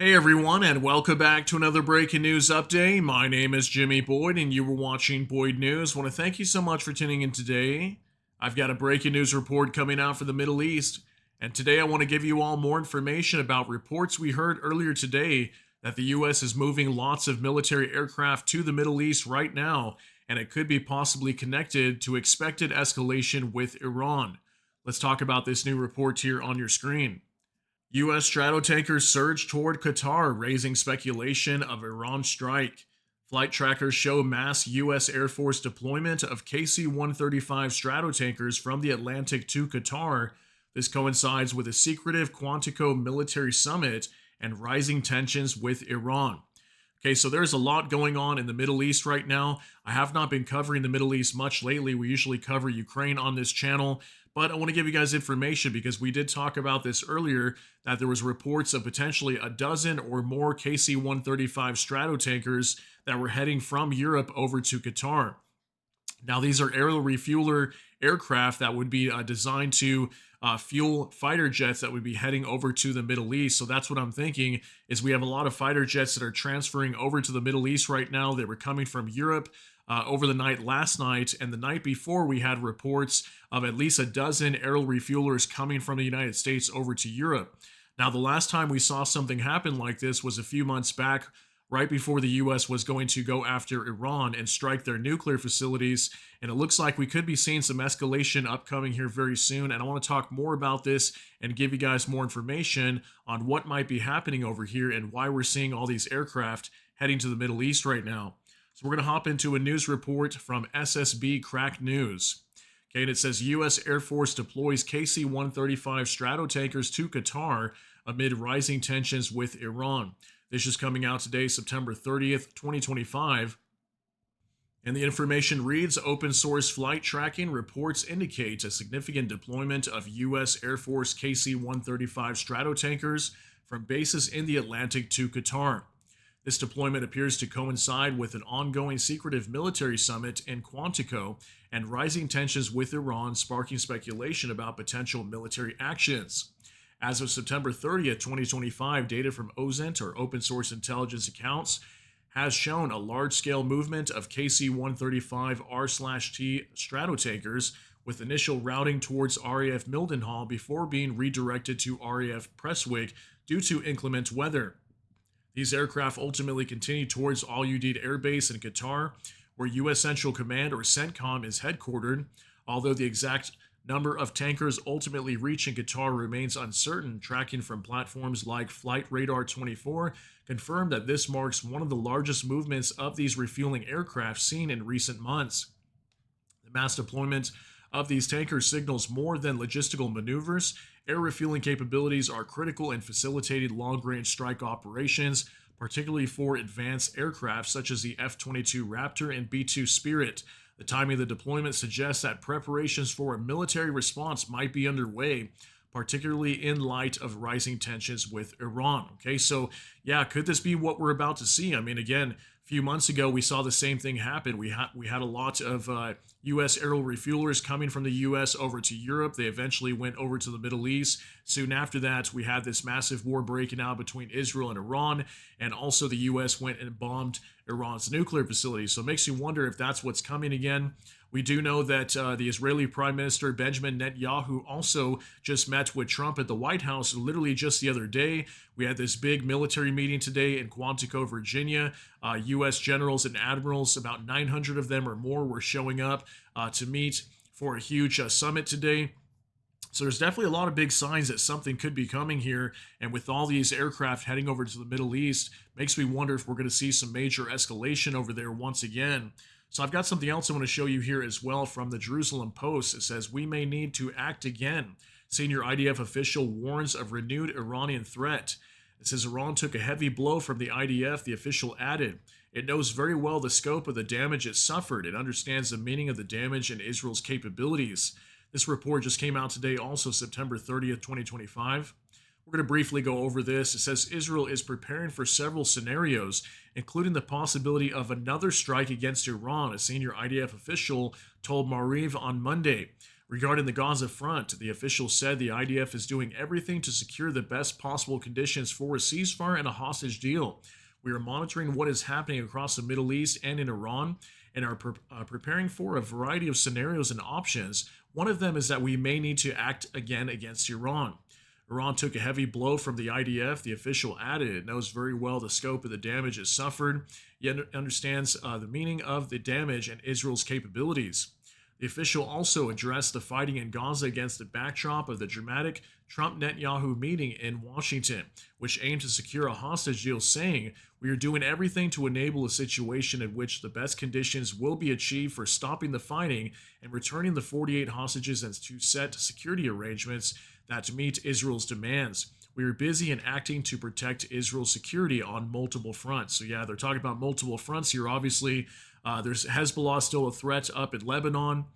Hey everyone, and welcome back to another breaking news update. My name is Jimmy Boyd, and you were watching Boyd News. Want to thank you so much for tuning in today. I've got a breaking news report coming out for the Middle East, and today I want to give you all more information about reports we heard earlier today that the U.S. is moving lots of military aircraft to the Middle East right now, and it could be possibly connected to expected escalation with Iran. Let's talk about this new report here on your screen. U.S. stratotankers surge toward Qatar, raising speculation of Iran strike. Flight trackers show mass U.S. Air Force deployment of KC 135 stratotankers from the Atlantic to Qatar. This coincides with a secretive Quantico military summit and rising tensions with Iran. Okay, so there's a lot going on in the Middle East right now. I have not been covering the Middle East much lately. We usually cover Ukraine on this channel, but I want to give you guys information because we did talk about this earlier that there was reports of potentially a dozen or more KC-135 stratotankers that were heading from Europe over to Qatar. Now, these are aerial refueler aircraft that would be designed to fuel fighter jets that would be heading over to the Middle East. So that's what I'm thinking is we have a lot of fighter jets that are transferring over to the Middle East right now. They were coming from Europe over the night last night, and the night before we had reports of at least a dozen aerial refuelers coming from the United States over to Europe. Now, the last time we saw something happen like this was a few months back, right before the U.S. was going to go after Iran and strike their nuclear facilities. And it looks like we could be seeing some escalation upcoming here very soon. And I want to talk more about this and give you guys more information on what might be happening over here and why we're seeing all these aircraft heading to the Middle East right now. So we're going to hop into a news report from SSB Crack News. Okay, and it says U.S. Air Force deploys KC-135 stratotankers to Qatar amid rising tensions with Iran. This is coming out today, September 30th, 2025. And the information reads, open source flight tracking reports indicate a significant deployment of U.S. Air Force KC-135 stratotankers from bases in the Atlantic to Qatar. This deployment appears to coincide with an ongoing secretive military summit in Quantico and rising tensions with Iran, sparking speculation about potential military actions. As of September 30th, 2025, data from OSINT, or Open Source Intelligence Accounts, has shown a large-scale movement of KC-135 R/T stratotankers with initial routing towards RAF Mildenhall before being redirected to RAF Prestwick due to inclement weather. These aircraft ultimately continue towards Al Udeid Air Base in Qatar, where U.S. Central Command, or CENTCOM, is headquartered, although the exact number of tankers ultimately reaching Qatar remains uncertain. Tracking from platforms like Flight Radar 24 confirmed that this marks one of the largest movements of these refueling aircraft seen in recent months. The mass deployment of these tankers signals more than logistical maneuvers. Air refueling capabilities are critical in facilitating long-range strike operations, particularly for advanced aircraft such as the F-22 Raptor and B-2 Spirit. The timing of the deployment suggests that preparations for a military response might be underway, particularly in light of rising tensions with Iran. Okay, so yeah, could this be what we're about to see? I mean, again, a few months ago, we saw the same thing happen. We had a lot of U.S. aerial refuelers coming from the U.S. over to Europe. They eventually went over to the Middle East. Soon after that, we had this massive war breaking out between Israel and Iran, and also the U.S. went and bombed Iran's nuclear facilities. So it makes you wonder if that's what's coming again. We do know that the Israeli Prime Minister Benjamin Netanyahu also just met with Trump at the White House literally just the other day. We had this big military meeting today in Quantico, Virginia. U.S. generals and admirals, about 900 of them or more, were showing up to meet for a huge summit today. So there's definitely a lot of big signs that something could be coming here. And with all these aircraft heading over to the Middle East, makes me wonder if we're going to see some major escalation over there once again. So I've got something else I want to show you here as well from the Jerusalem Post. It says, we may need to act again. Senior IDF official warns of renewed Iranian threat. It says Iran took a heavy blow from the IDF, the official added. It knows very well the scope of the damage it suffered. It understands the meaning of the damage and Israel's capabilities. This report just came out today, also September 30th, 2025. We're going to briefly go over this. It says Israel is preparing for several scenarios, including the possibility of another strike against Iran, a senior IDF official told Mariv on Monday. Regarding the Gaza front, the official said the IDF is doing everything to secure the best possible conditions for a ceasefire and a hostage deal. We are monitoring what is happening across the Middle East and in Iran and are preparing for a variety of scenarios and options. One of them is that we may need to act again against Iran. Iran took a heavy blow from the IDF. The official added it knows very well the scope of the damage it suffered, yet understands the meaning of the damage and Israel's capabilities. The official also addressed the fighting in Gaza against the backdrop of the dramatic Trump-Netanyahu meeting in Washington, which aimed to secure a hostage deal, saying, "We are doing everything to enable a situation in which the best conditions will be achieved for stopping the fighting and returning the 48 hostages and to set security arrangements that meet Israel's demands. We are busy and acting to protect Israel's security on multiple fronts." So yeah, they're talking about multiple fronts here. Obviously, there's Hezbollah still a threat up in Lebanon.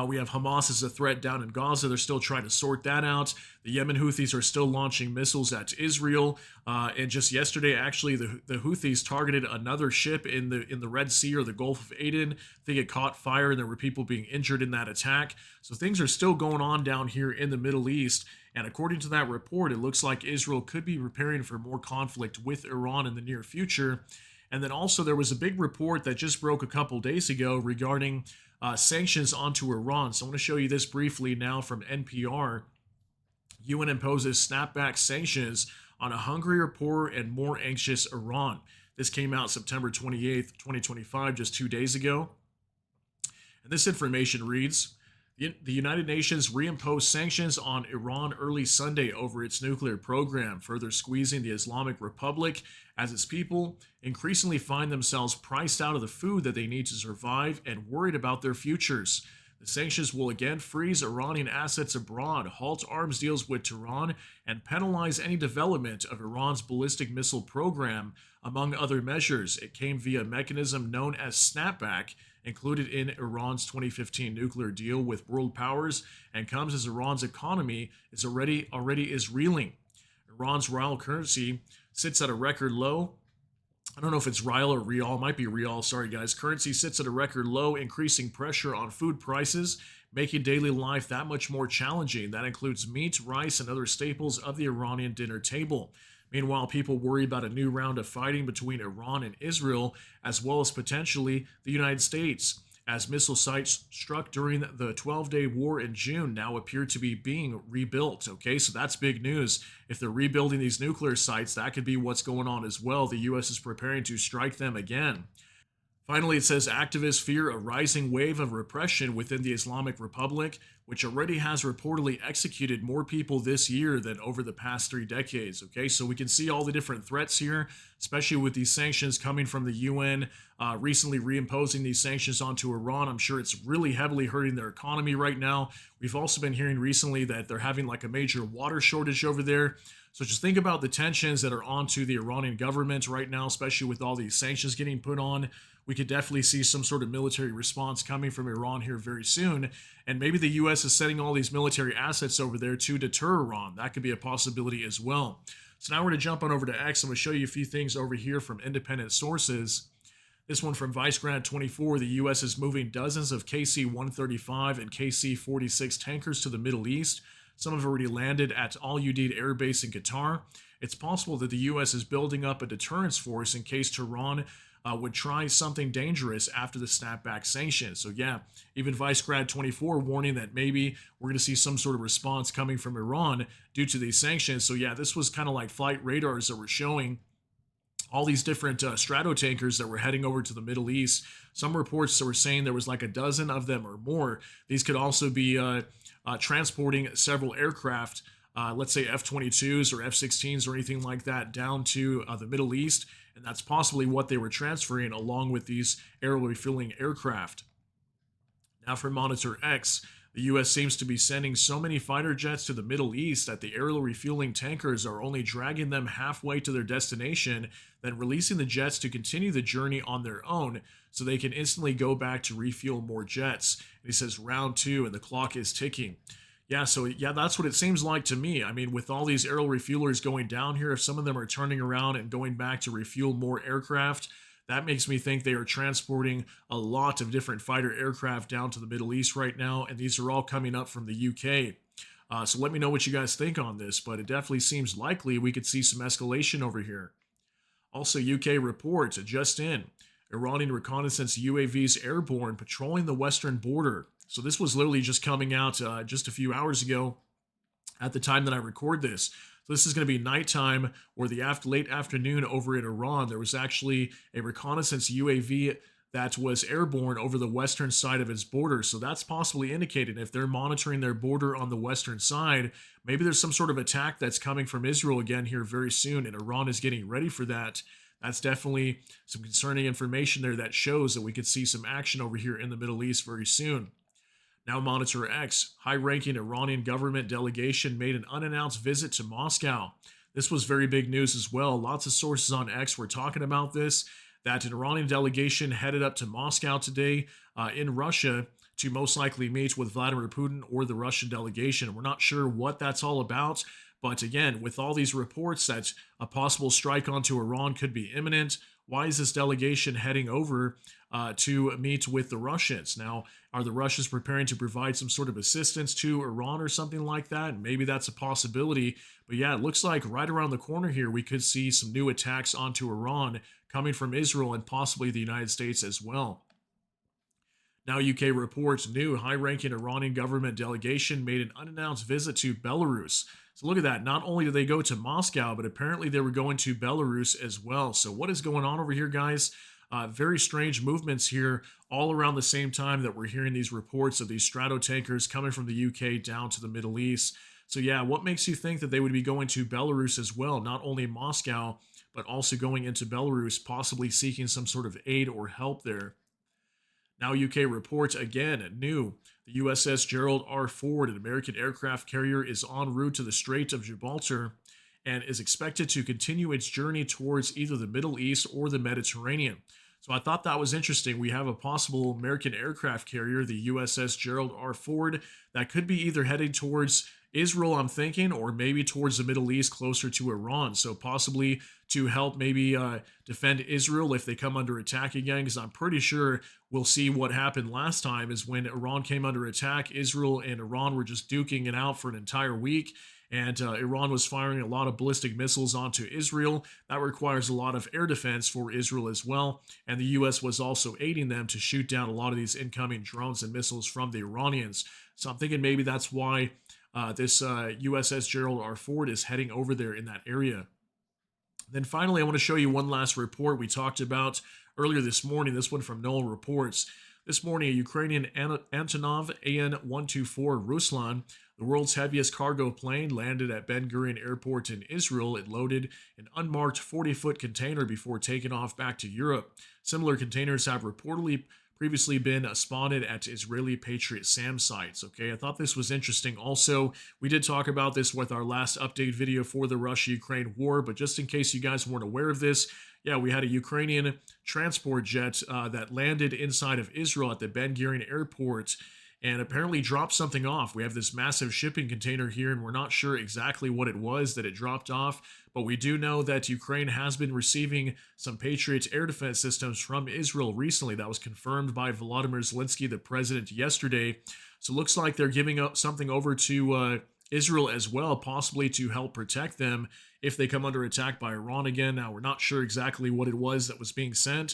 We have Hamas as a threat down in Gaza. They're still trying to sort that out. The Yemen Houthis are still launching missiles at Israel. And just yesterday, actually, the Houthis targeted another ship in the Red Sea or the Gulf of Aden. I think it caught fire and there were people being injured in that attack. So things are still going on down here in the Middle East. And according to that report, it looks like Israel could be preparing for more conflict with Iran in the near future. And then also there was a big report that just broke a couple days ago regarding sanctions onto Iran. So I want to show you this briefly now from NPR. UN imposes snapback sanctions on a hungrier, poorer, and more anxious Iran. This came out September 28th, 2025, just 2 days ago. And this information reads, the United Nations reimposed sanctions on Iran early Sunday over its nuclear program, further squeezing the Islamic Republic as its people increasingly find themselves priced out of the food that they need to survive and worried about their futures. The sanctions will again freeze Iranian assets abroad, halt arms deals with Tehran, and penalize any development of Iran's ballistic missile program, among other measures. It came via a mechanism known as snapback, included in Iran's 2015 nuclear deal with world powers, and comes as Iran's economy is already is reeling. Iran's rial currency sits at a record low. I don't know if it's rial or rial. It might be rial. Sorry, guys. Currency sits at a record low, increasing pressure on food prices, making daily life that much more challenging. That includes meat, rice, and other staples of the Iranian dinner table. Meanwhile, people worry about a new round of fighting between Iran and Israel, as well as potentially the United States, as missile sites struck during the 12-day war in June now appear to be being rebuilt. Okay, so that's big news. If they're rebuilding these nuclear sites, that could be what's going on as well. The U.S. is preparing to strike them again. Finally, it says activists fear a rising wave of repression within the Islamic Republic, which already has reportedly executed more people this year than over the past 3 decades. Okay, so we can see all the different threats here, especially with these sanctions coming from the UN, recently reimposing these sanctions onto Iran. I'm sure it's really heavily hurting their economy right now. We've also been hearing recently that they're having like a major water shortage over there. So just think about the tensions that are onto the Iranian government right now, especially with all these sanctions getting put on. We could definitely see some sort of military response coming from Iran here very soon. And maybe the U.S. is sending all these military assets over there to deter Iran. That could be a possibility as well. So now we're going to jump on over to X. I'm going to show you a few things over here from independent sources. This one from ViceGrad24, the U.S. is moving dozens of KC-135 and KC-46 tankers to the Middle East. Some have already landed at Al Udeid Air Base in Qatar. It's possible that the U.S. is building up a deterrence force in case Tehran would try something dangerous after the snapback sanctions. So yeah, even ViceGrad24 warning that maybe we're going to see some sort of response coming from Iran due to these sanctions. So yeah, this was kind of like flight radars that were showing all these different strato tankers that were heading over to the Middle East. Some reports that were saying there was like a dozen of them or more. These could also be transporting several aircraft, let's say F-22s or F-16s or anything like that, down to the Middle East. And that's possibly what they were transferring along with these aerial refueling aircraft. Now for Monitor X, the U.S. seems to be sending so many fighter jets to the Middle East that the aerial refueling tankers are only dragging them halfway to their destination, then releasing the jets to continue the journey on their own so they can instantly go back to refuel more jets. And he says round 2 and the clock is ticking. Yeah, so yeah, that's what it seems like to me. I mean, with all these aerial refuelers going down here, if some of them are turning around and going back to refuel more aircraft, That makes me think they are transporting a lot of different fighter aircraft down to the Middle East right now, and these are all coming up from the UK. So let me know what you guys think on this, but it definitely seems likely we could see some escalation over here. Also, UK reports just in Iranian reconnaissance UAVs airborne patrolling the western border. So this was literally just coming out just a few hours ago at the time that I record this. So this is going to be nighttime or the late afternoon over in Iran. There was actually a reconnaissance UAV that was airborne over the western side of its border. So that's possibly indicating if they're monitoring their border on the western side, maybe there's some sort of attack that's coming from Israel again here very soon, and Iran is getting ready for that. That's definitely some concerning information there that shows that we could see some action over here in the Middle East very soon. Now, Monitor X, high-ranking Iranian government delegation made an unannounced visit to Moscow. This was very big news as well. Lots of sources on X were talking about this, that an Iranian delegation headed up to Moscow today in Russia to most likely meet with Vladimir Putin or the Russian delegation. We're not sure what that's all about, but again, with all these reports that a possible strike onto Iran could be imminent, why is this delegation heading over to meet with the Russians? Now, are the Russians preparing to provide some sort of assistance to Iran or something like that? Maybe that's a possibility. But yeah, it looks like right around the corner here, we could see some new attacks onto Iran coming from Israel and possibly the United States as well. Now, UK reports new high-ranking Iranian government delegation made an unannounced visit to Belarus. So look at that. Not only did they go to Moscow, but apparently they were going to Belarus as well. So what is going on over here, guys? Very strange movements here all around the same time that we're hearing these reports of these strato tankers coming from the UK down to the Middle East. So yeah, what makes you think that they would be going to Belarus as well? Not only Moscow, but also going into Belarus, possibly seeking some sort of aid or help there. Now, UK reports again new. The USS Gerald R. Ford, an American aircraft carrier, is en route to the Strait of Gibraltar and is expected to continue its journey towards either the Middle East or the Mediterranean. So I thought that was interesting. We have a possible American aircraft carrier, the USS Gerald R. Ford, that could be either heading towards Israel, I'm thinking, or maybe towards the Middle East, closer to Iran. So possibly to help maybe defend Israel if they come under attack again, because I'm pretty sure we'll see what happened last time is when Iran came under attack, Israel and Iran were just duking it out for an entire week. And Iran was firing a lot of ballistic missiles onto Israel. That requires a lot of air defense for Israel as well. And the U.S. was also aiding them to shoot down a lot of these incoming drones and missiles from the Iranians. So I'm thinking maybe that's why this USS Gerald R. Ford is heading over there in that area. Then finally, I want to show you one last report we talked about earlier this morning. This one from Noel Reports. This morning, a Ukrainian Antonov An-124 Ruslan, the world's heaviest cargo plane, landed at Ben Gurion Airport in Israel. It loaded an unmarked 40-foot container before taking off back to Europe. Similar containers have reportedly previously been spotted at Israeli Patriot SAM sites. Okay, I thought this was interesting. Also, we did talk about this with our last update video for the Russia-Ukraine war, but just in case you guys weren't aware of this, yeah, we had a Ukrainian transport jet that landed inside of Israel at the Ben Gurion Airport and apparently dropped something off. We have this massive shipping container here, and we're not sure exactly what it was that it dropped off, but we do know that Ukraine has been receiving some Patriot air defense systems from Israel recently. That was confirmed by Volodymyr Zelensky, the president, yesterday. So it looks like they're giving up something over to Israel as well, possibly to help protect them if they come under attack by Iran again. Now, we're not sure exactly what it was that was being sent,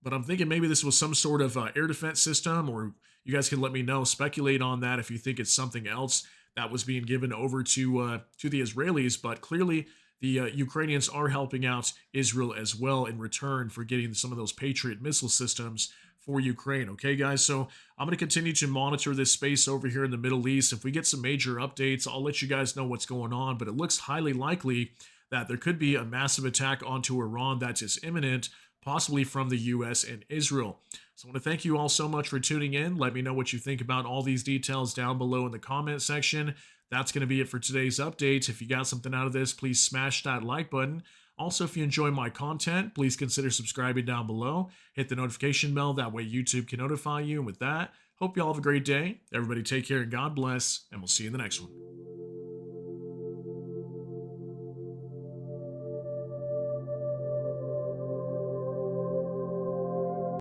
but I'm thinking maybe this was some sort of air defense system, or you guys can let me know, speculate on that if you think it's something else that was being given over to the Israelis. But clearly, the Ukrainians are helping out Israel as well in return for getting some of those Patriot missile systems for Ukraine. Okay, guys, so I'm going to continue to monitor this space over here in the Middle East. If we get some major updates, I'll let you guys know what's going on, but it looks highly likely that there could be a massive attack onto Iran that is imminent, possibly from the U.S. and Israel. So I want to thank you all so much for tuning in. Let me know what you think about all these details down below in the comment section. That's going to be it for today's update. If you got something out of this, please smash that like button. Also, if you enjoy my content, please consider subscribing down below. Hit the notification bell. That way YouTube can notify you. And with that, hope you all have a great day. Everybody take care and God bless. And we'll see you in the next one.